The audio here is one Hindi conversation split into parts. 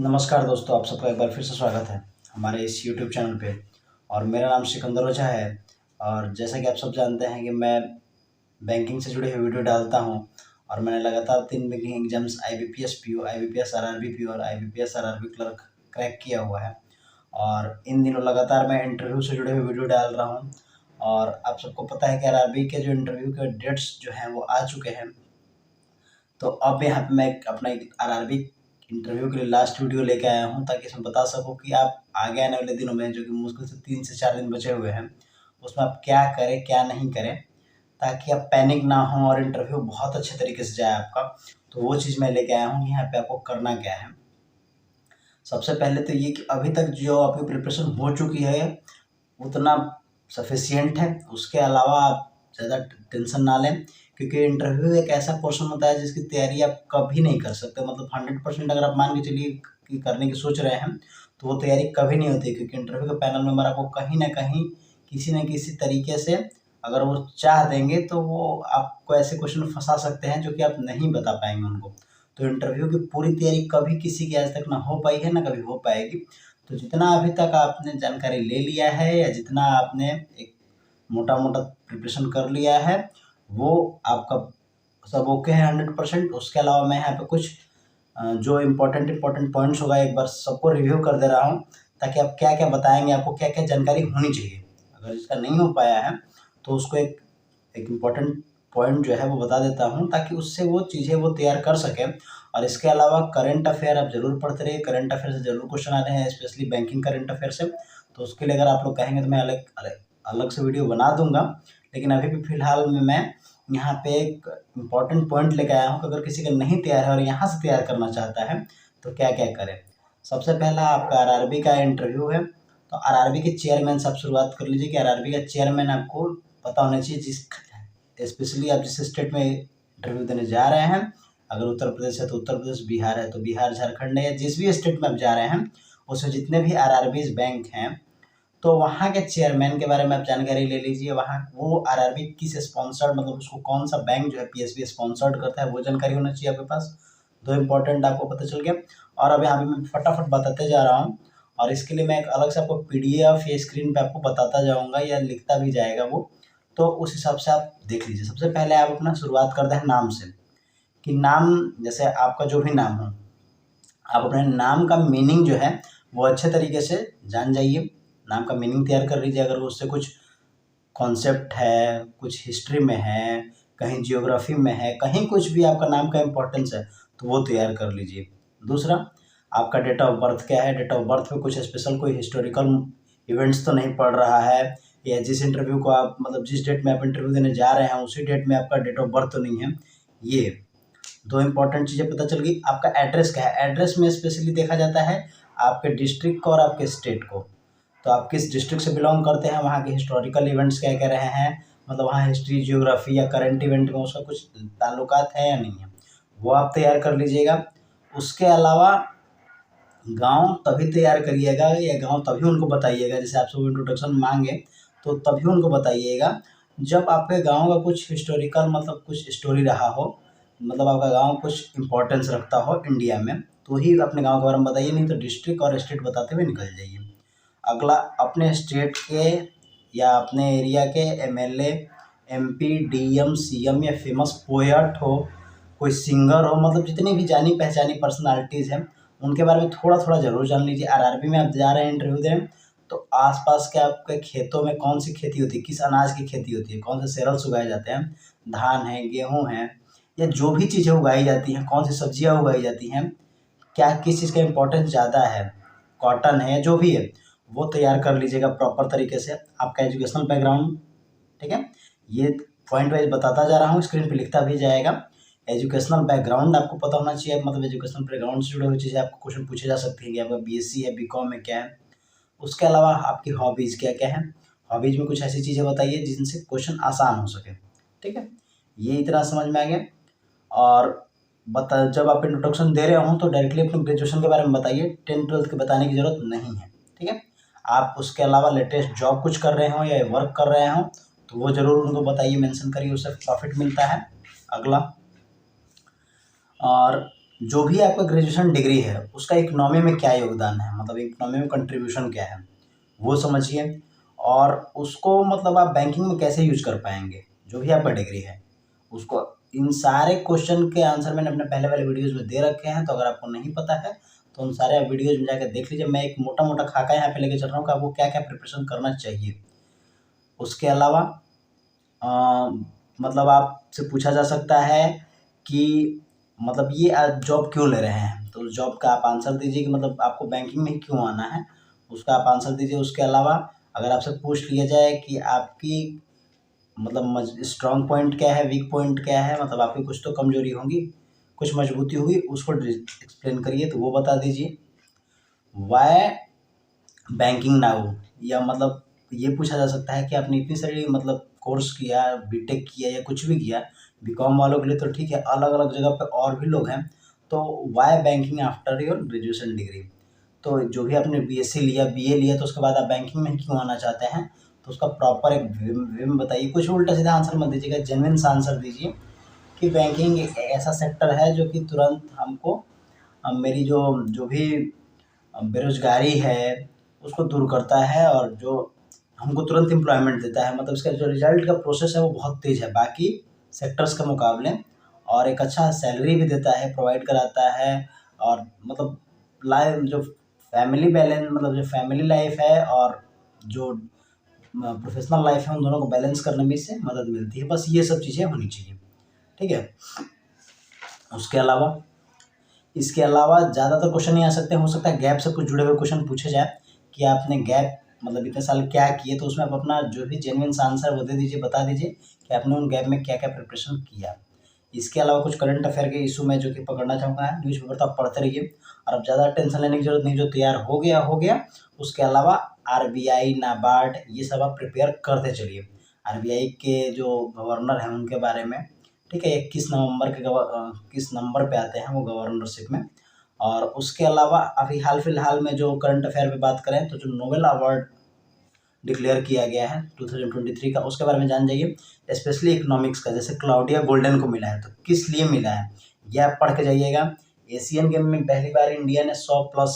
नमस्कार दोस्तों, आप सबका एक बार फिर से स्वागत है हमारे इस यूट्यूब चैनल पे। और मेरा नाम सिकंदर ओझा है। और जैसा कि आप सब जानते हैं कि मैं बैंकिंग से जुड़े हुए वीडियो डालता हूं। और मैंने लगातार 3 banking exams IBPS PO, IBPS RRB PO और IBPS RRB क्लर्क क्रैक किया हुआ है। और इन दिनों लगातार मैं इंटरव्यू से जुड़े हुए वीडियो डाल रहा हूँ। और आप सबको पता है कि RRB के जो इंटरव्यू के डेट्स जो हैं वो आ चुके हैं। तो अब यहाँ पे मैं अपना एक RRB इंटरव्यू के लिए लास्ट वीडियो लेके आया हूँ, ताकि इसमें बता सकूँ कि आप आगे आने वाले दिनों में, जो कि मुश्किल से 3 से 4 दिन बचे हुए हैं, उसमें आप क्या करें क्या नहीं करें, ताकि आप पैनिक ना हो और इंटरव्यू बहुत अच्छे तरीके से जाए आपका। तो वो चीज़ मैं लेके आया हूँ कि यहाँ पे आपको करना क्या है। सबसे पहले तो ये कि अभी तक जो आपकी प्रिपरेशन हो चुकी है उतना सफिशिएंट है। उसके अलावा आप ज़्यादा टेंशन ना लें, क्योंकि इंटरव्यू एक ऐसा पोर्शन होता है जिसकी तैयारी आप कभी नहीं कर सकते। मतलब 100% अगर आप मान के चलिए कि करने की सोच रहे हैं, तो वो तैयारी कभी नहीं होती, क्योंकि इंटरव्यू के पैनल मेंबर आपको कहीं न कहीं किसी न किसी तरीके से, अगर वो चाह देंगे तो वो आपको ऐसे क्वेश्चन में फँसा सकते हैं जो कि आप नहीं बता पाएँगे उनको। तो इंटरव्यू की पूरी तैयारी कभी किसी की आज तक ना हो पाई है, ना कभी हो पाएगी। तो जितना अभी तक आपने जानकारी ले लिया है, या जितना आपने एक मोटा-मोटा प्रिपरेशन कर लिया है, वो आपका सब ओके है 100%। उसके अलावा मैं यहाँ पे कुछ जो इम्पोर्टेंट पॉइंट्स होगा, एक बार सबको रिव्यू कर दे रहा हूँ, ताकि आप क्या-क्या बताएँगे, आपको क्या-क्या जानकारी होनी चाहिए। अगर इसका नहीं हो पाया है, तो उसको एक इम्पोर्टेंट पॉइंट जो है वो बता देता हूँ, ताकि उससे वो चीज़ें वो तैयार कर सकें। और इसके अलावा करंट अफ़ेयर आप ज़रूर पढ़ते रहिए। करंट अफ़ेयर से ज़रूर क्वेश्चन आ रहे हैं, स्पेशली बैंकिंग करंट अफ़ेयर से। तो उसके लिए अगर आप लोग कहेंगे तो मैं अलग से वीडियो बना दूँगा। लेकिन अभी भी फ़िलहाल में मैं यहाँ पे एक इम्पोर्टेंट पॉइंट लेके आया हूँ कि अगर किसी का नहीं तैयार है और यहाँ से तैयार करना चाहता है, तो क्या-क्या करें। सबसे पहला आपका RRB का इंटरव्यू है। तो RRB के चेयरमैन से आप शुरुआत कर लीजिए कि RRB का चेयरमैन आपको पता होना चाहिए, स्पेशली आप जिस स्टेट में इंटरव्यू देने जा रहे हैं। अगर उत्तर प्रदेश है तो उत्तर प्रदेश, बिहार है तो बिहार, झारखंड है, या जिस भी स्टेट में आप जा रहे हैं, उसमें जितने भी RRBs बैंक हैं, तो वहाँ के चेयरमैन के बारे में आप जानकारी ले लीजिए। वहाँ वो RRB किस स्पॉन्सर्ड, मतलब उसको कौन सा बैंक जो है PSB स्पॉन्सर्ड करता है, वो जानकारी होना चाहिए आपके पास। 2 इम्पोर्टेंट आपको पता चल गया। और अब यहाँ पे मैं फटाफट बताते जा रहा हूँ, और इसके लिए मैं एक अलग से आपको PDF या स्क्रीन पे आपको बताता जाऊँगा, या लिखता भी जाएगा वो। तो उस हिसाब से आप देख लीजिए। सबसे पहले आप अपना शुरुआत करते हैं नाम से, कि नाम, जैसे आपका जो भी नाम हो, आप अपने नाम का मीनिंग जो है वो अच्छे तरीके से जान जाइए। नाम का मीनिंग तैयार कर लीजिए। अगर उससे कुछ कॉन्सेप्ट है, कुछ हिस्ट्री में है, कहीं जियोग्राफी में है, कहीं कुछ भी आपका नाम का इम्पोर्टेंस है, तो वो तैयार कर लीजिए। दूसरा, आपका डेट ऑफ बर्थ क्या है। डेट ऑफ बर्थ में कुछ स्पेशल कोई हिस्टोरिकल इवेंट्स तो नहीं पड़ रहा है, या जिस इंटरव्यू को आप, मतलब जिस डेट में आप इंटरव्यू देने जा रहे हैं उसी डेट में आपका डेट ऑफ बर्थ तो नहीं है। ये 2 इम्पोर्टेंट चीज़ें पता चल गई। आपका एड्रेस क्या है। एड्रेस में स्पेशली देखा जाता है आपके डिस्ट्रिक्ट को और आपके स्टेट को। तो आप किस डिस्ट्रिक्ट से बिलॉन्ग करते हैं, वहाँ के हिस्टोरिकल इवेंट्स क्या-क्या रहे हैं, मतलब वहाँ हिस्ट्री, जियोग्राफी या करंट इवेंट में उसका कुछ ताल्लुकात है या नहीं है, वो आप तैयार कर लीजिएगा। उसके अलावा गाँव तभी तैयार करिएगा, या गाँव तभी उनको बताइएगा, जैसे आपसे वो इंट्रोडक्शन माँगे तो तभी उनको बताइएगा जब आपके गाँव का कुछ हिस्टोरिकल, मतलब कुछ स्टोरी रहा हो, मतलब आपका गाँव कुछ इम्पोर्टेंस रखता हो इंडिया में, तो ही अपने गाँव के बारे में बताइए। नहीं तो डिस्ट्रिक्ट और स्टेट बताते हुए निकल जाइए। अगला, अपने स्टेट के या अपने एरिया के MLA, MP, DM, CM या फेमस पोएट हो, कोई सिंगर हो, मतलब जितनी भी जानी पहचानी पर्सनालिटीज़ हैं, उनके बारे में थोड़ा-थोड़ा ज़रूर जान लीजिए। RRB में आप जा रहे हैं इंटरव्यू देने, तो आस-पास के आपके खेतों में कौन सी खेती होती है, किस अनाज की खेती होती है, कौन से सेरेल्स उगाए जाते हैं, धान है, गेहूँ है, या जो भी चीज़ें उगाई जाती हैं, कौन सी सब्जियाँ उगाई जाती हैं, क्या किस चीज़ का इम्पोर्टेंस ज़्यादा है, कॉटन है, जो भी है, वो तैयार कर लीजिएगा प्रॉपर तरीके से। आपका एजुकेशनल बैकग्राउंड, ठीक है, ये पॉइंट वाइज बताता जा रहा हूँ, स्क्रीन पे लिखता भी जाएगा। एजुकेशनल बैकग्राउंड आपको पता होना चाहिए, मतलब एजुकेशनल बैकग्राउंड से जुड़ी हुई चीज़ें आपको क्वेश्चन पूछे जा सकती है कि आपका BSc है, BCom है, क्या है। उसके अलावा आपकी हॉबीज़ क्या-क्या हैं, हॉबीज़ में कुछ ऐसी चीज़ें बताइए जिनसे क्वेश्चन आसान हो सके, ठीक है। ये इतना समझ में आ गया। और जब आप इंट्रोडक्शन दे रहे हों तो डायरेक्टली अपने ग्रेजुएशन के बारे में बताइए, 10th-12th के बताने की ज़रूरत नहीं है, ठीक है। आप उसके अलावा लेटेस्ट जॉब कुछ कर रहे हों या वर्क कर रहे हों, तो वो ज़रूर उनको बताइए, मेंशन करिए, उससे प्रॉफिट मिलता है। अगला, और जो भी आपका ग्रेजुएशन डिग्री है उसका इकोनॉमी में क्या योगदान है, मतलब इकोनॉमी में कंट्रीब्यूशन क्या है वो समझिए। और उसको मतलब आप बैंकिंग में कैसे यूज कर पाएंगे, जो भी आपका डिग्री है उसको। इन सारे क्वेश्चन के आंसर मैंने अपने पहले वाले वीडियोज़ में दे रखे हैं, तो अगर आपको नहीं पता है तो उन सारे वीडियोज़ में जाकर देख लीजिए। मैं एक मोटा-मोटा खाका यहाँ पे लेके चल रहा हूँ कि आपको क्या-क्या प्रिपरेशन करना चाहिए। उसके अलावा अ, मतलब आपसे पूछा जा सकता है कि मतलब ये जॉब क्यों ले रहे हैं, तो उस जॉब का आप आंसर दीजिए कि मतलब आपको बैंकिंग में क्यों आना है, उसका आप आंसर दीजिए। उसके अलावा अगर आपसे पूछ लिया जाए कि आपकी मतलब स्ट्रॉन्ग पॉइंट क्या है, वीक पॉइंट क्या है, मतलब आपकी कुछ तो कमजोरी होंगी, कुछ मजबूती होगी, उसको एक्सप्लेन करिए, तो वो बता दीजिए। वाई बैंकिंग नाउ, या मतलब ये पूछा जा सकता है कि आपने इतनी सारी मतलब कोर्स किया, बीटेक किया या कुछ भी किया, बीकॉम वालों के लिए तो ठीक है, अलग अलग जगह पे और भी लोग हैं, तो why banking after your graduation degree. तो जो भी आपने बीएससी लिया, बीए लिया, तो उसके बाद आप बैंकिंग में क्यों आना चाहते हैं, तो उसका प्रॉपर एक वे में बताइए। कुछ उल्टा सीधा आंसर मत दीजिएगा, जेन्युइन सा आंसर दीजिए कि बैंकिंग एक ऐसा सेक्टर है जो कि तुरंत हमको मेरी जो जो भी बेरोज़गारी है उसको दूर करता है, और जो हमको तुरंत एम्प्लॉयमेंट देता है, मतलब इसका जो रिज़ल्ट का प्रोसेस है वो बहुत तेज़ है बाकी सेक्टर्स के मुकाबले, और एक अच्छा सैलरी भी देता है, प्रोवाइड कराता है। और मतलब लाइफ जो फैमिली बैलेंस, मतलब जो फैमिली लाइफ है और जो प्रोफेशनल लाइफ है, उन दोनों को बैलेंस करने में इससे मदद मिलती है। बस ये सब चीज़ें होनी चाहिए, ठीक है। उसके अलावा इसके अलावा ज़्यादातर क्वेश्चन नहीं आ सकते, हो सकता है गैप से कुछ जुड़े हुए क्वेश्चन पूछे जाए कि आपने गैप मतलब इतने साल क्या किए, तो उसमें आप अपना जो भी जेन्युइन सा आंसर वो दे दीजिए, बता दीजिए कि आपने उन गैप में क्या-क्या प्रिपरेशन किया। इसके अलावा कुछ करंट अफेयर के इश्यू में जो कि पकड़ना चाहूँगा, न्यूज़पेपर तो आप पढ़ते रहिए, और अब ज़्यादा टेंशन लेने की ज़रूरत नहीं, जो तैयार हो गया। उसके अलावा आरबीआई, नाबार्ड ये सब आप प्रिपेयर करते चलिए। आरबीआई के जो गवर्नर हैं उनके बारे में, ठीक है, 21 नंबर पे आते हैं वो गवर्नरशिप में। और उसके अलावा अभी हाल-फिलहाल में जो करंट अफेयर पे बात करें, तो जो नोबेल अवार्ड डिक्लेयर किया गया है 2023 का, उसके बारे में जान जाइए। स्पेशली इकोनॉमिक्स का, जैसे क्लाउडिया गोल्डन को मिला है, तो किस लिए मिला है ये आप पढ़ के जाइएगा। एशियन गेम में पहली बार इंडिया ने 100 प्लस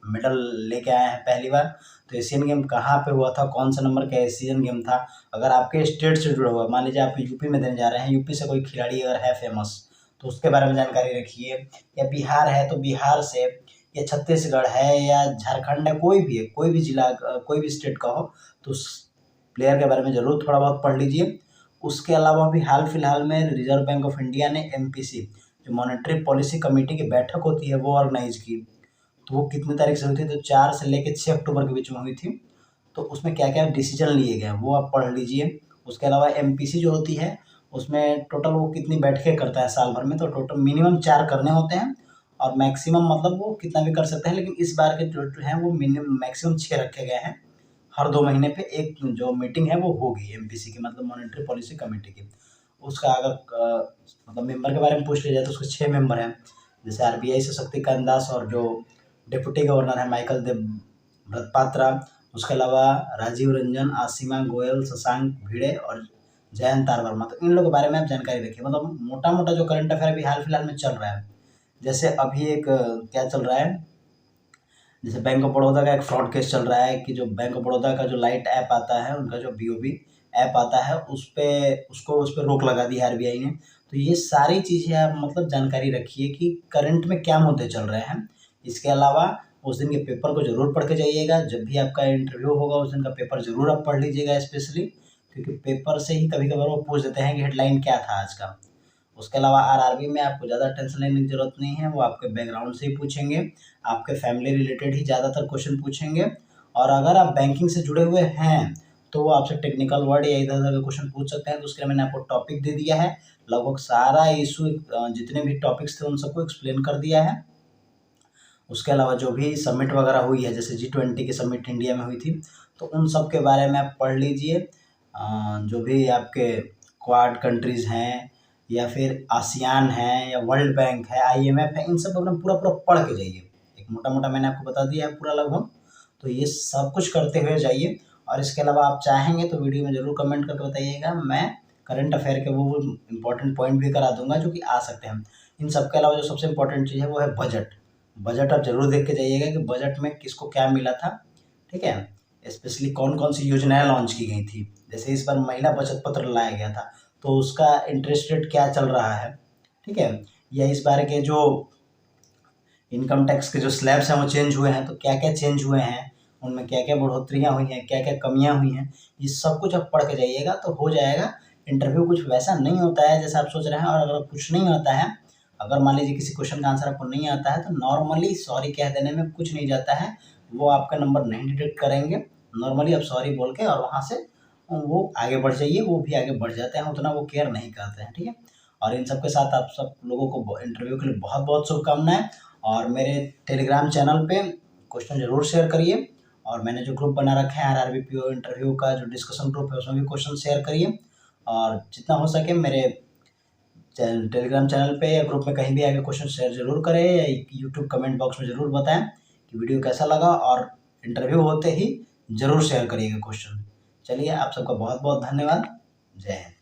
मेडल लेके आए हैं पहली बार। तो एशियन गेम कहाँ पे हुआ था, कौन सा नंबर का एशियन गेम था, अगर आपके स्टेट से जुड़ा हुआ है, मान लीजिए आप यूपी में देने जा रहे हैं, यूपी से कोई खिलाड़ी अगर है फेमस, तो उसके बारे में जानकारी रखिए। या बिहार है तो बिहार से, या छत्तीसगढ़ है या झारखंड है, कोई भी है, कोई भी जिला कोई भी स्टेट का हो, तो उस प्लेयर के बारे में ज़रूर थोड़ा बहुत पढ़ लीजिए। उसके अलावा भी हाल फिलहाल में रिजर्व बैंक ऑफ इंडिया ने एमपीसी, जो मॉनेटरी पॉलिसी कमेटी की बैठक होती है, वो ऑर्गेनाइज की। तो वो कितनी तारीख से हुई थी, तो 4 से लेके 6 अक्टूबर के बीच में हुई थी। तो उसमें क्या-क्या डिसीजन लिए गए वो आप पढ़ लीजिए। उसके अलावा एमपीसी जो होती है, उसमें टोटल वो कितनी बैठकें करता है साल भर में, तो टोटल मिनिमम 4 करने होते हैं, और मैक्सिमम मतलब वो कितना भी कर सकते हैं, लेकिन इस बार के जो हैं वो मिनिमम मैक्सिमम 6 रखे गए हैं। हर 2 महीने पे एक जो मीटिंग है वो होगी एमपीसी की, मतलब मॉनेटरी पॉलिसी कमेटी की। उसका अगर मतलब मेंबर के बारे में पूछ लिया जाए, तो उसके 6 मेंबर हैं। जैसे आरबीआई से शक्तिकांत दास, और जो डिप्टी गवर्नर है माइकल देव पात्रा। उसके अलावा राजीव रंजन, आसिमा गोयल, शशांक भिड़े और जयंत वर्मा। तो इन लोगों के बारे में आप जानकारी रखिए। मतलब मोटा-मोटा जो करंट अफेयर अभी हाल-फिलहाल में चल रहा है, जैसे अभी एक क्या चल रहा है, जैसे बैंक ऑफ बड़ौदा का एक फ्रॉड केस चल रहा है कि जो बैंक ऑफ बड़ौदा का जो लाइट ऐप आता है, उनका जो बीओबी ऐप आता है, उस पे रोक लगा दी है आरबीआई ने। तो ये सारी चीज़ें आप मतलब जानकारी रखिए कि करंट में क्या मुद्दे चल रहे हैं। इसके अलावा उस दिन के पेपर को ज़रूर पढ़ के जाइएगा। जब भी आपका इंटरव्यू होगा उस दिन का पेपर ज़रूर आप पढ़ लीजिएगा स्पेशली, क्योंकि पेपर से ही कभी-कभार वो पूछ देते हैं कि हेडलाइन क्या था आज का। उसके अलावा आरआरबी में आपको ज़्यादा टेंशन लेने की ज़रूरत नहीं है, वो आपके बैकग्राउंड से ही पूछेंगे, आपके फैमिली रिलेटेड ही ज़्यादातर क्वेश्चन पूछेंगे। और अगर आप बैंकिंग से जुड़े हुए हैं, तो वो आपसे टेक्निकल वर्ड या इधर-उधर के क्वेश्चन पूछ सकते हैं, तो उसके लिए मैंने आपको टॉपिक दे दिया है। लगभग सारा इश्यू जितने भी टॉपिक्स थे उन सबको एक्सप्लेन कर दिया है। उसके अलावा जो भी समिट वगैरह हुई है, जैसे G20 की समिट इंडिया में हुई थी, तो उन सब के बारे में आप पढ़ लीजिए। जो भी आपके क्वाड कंट्रीज़ हैं, या फिर आसियान है, या वर्ल्ड बैंक है, आईएमएफ है, इन सब को अपना पूरा-पूरा पढ़ के जाइए। एक मोटा-मोटा मैंने आपको बता दिया है पूरा लगभग, तो ये सब कुछ करते हुए जाइए। और इसके अलावा आप चाहेंगे तो वीडियो में ज़रूर कमेंट करके बताइएगा, मैं करंट अफेयर के वो इम्पोर्टेंट पॉइंट भी करा दूँगा जो कि आ सकते हैं। इन सब के अलावा जो सबसे इम्पोर्टेंट चीज़ है वो है बजट। बजट आप ज़रूर देख के जाइएगा कि बजट में किसको क्या मिला था, ठीक है। स्पेशली कौन-कौन सी योजनाएँ लॉन्च की गई थी। जैसे इस बार महिला बचत पत्र लाया गया था, तो उसका इंटरेस्ट रेट क्या चल रहा है, ठीक है। या इस बार के जो इनकम टैक्स के जो स्लैब्स हैं वो चेंज हुए हैं, तो क्या-क्या चेंज हुए हैं, उनमें क्या-क्या बढ़ोतरियाँ हुई हैं, क्या-क्या कमियाँ हुई हैं, ये सब कुछ आप पढ़ के जाइएगा तो हो जाएगा। इंटरव्यू कुछ वैसा नहीं होता है जैसा आप सोच रहे हैं, और अगर कुछ नहीं आता है, अगर मान लीजिए किसी क्वेश्चन का आंसर आपको नहीं आता है, तो नॉर्मली सॉरी कह देने में कुछ नहीं जाता है। वो आपका नंबर नहीं डिडक्ट करेंगे। नॉर्मली आप सॉरी बोल के और वहाँ से वो आगे बढ़ जाइए, वो भी आगे बढ़ जाते हैं, उतना वो केयर नहीं करते हैं, ठीक है। और इन सब के साथ आप सब लोगों को इंटरव्यू के लिए बहुत-बहुत शुभकामनाएँ। और मेरे टेलीग्राम चैनल पे क्वेश्चन ज़रूर शेयर करिए, और मैंने जो ग्रुप बना रखा है आरआरबी पीओ इंटरव्यू का जो डिस्कशन ग्रुप है, उसमें भी क्वेश्चन शेयर करिए। और जितना हो सके मेरे टेलीग्राम चैनल पे या ग्रुप में कहीं भी आके क्वेश्चन शेयर ज़रूर करें, या यूट्यूब कमेंट बॉक्स में ज़रूर बताएं कि वीडियो कैसा लगा, और इंटरव्यू होते ही ज़रूर शेयर करिएगा क्वेश्चन। चलिए, आप सबका बहुत बहुत धन्यवाद। जय हिंद।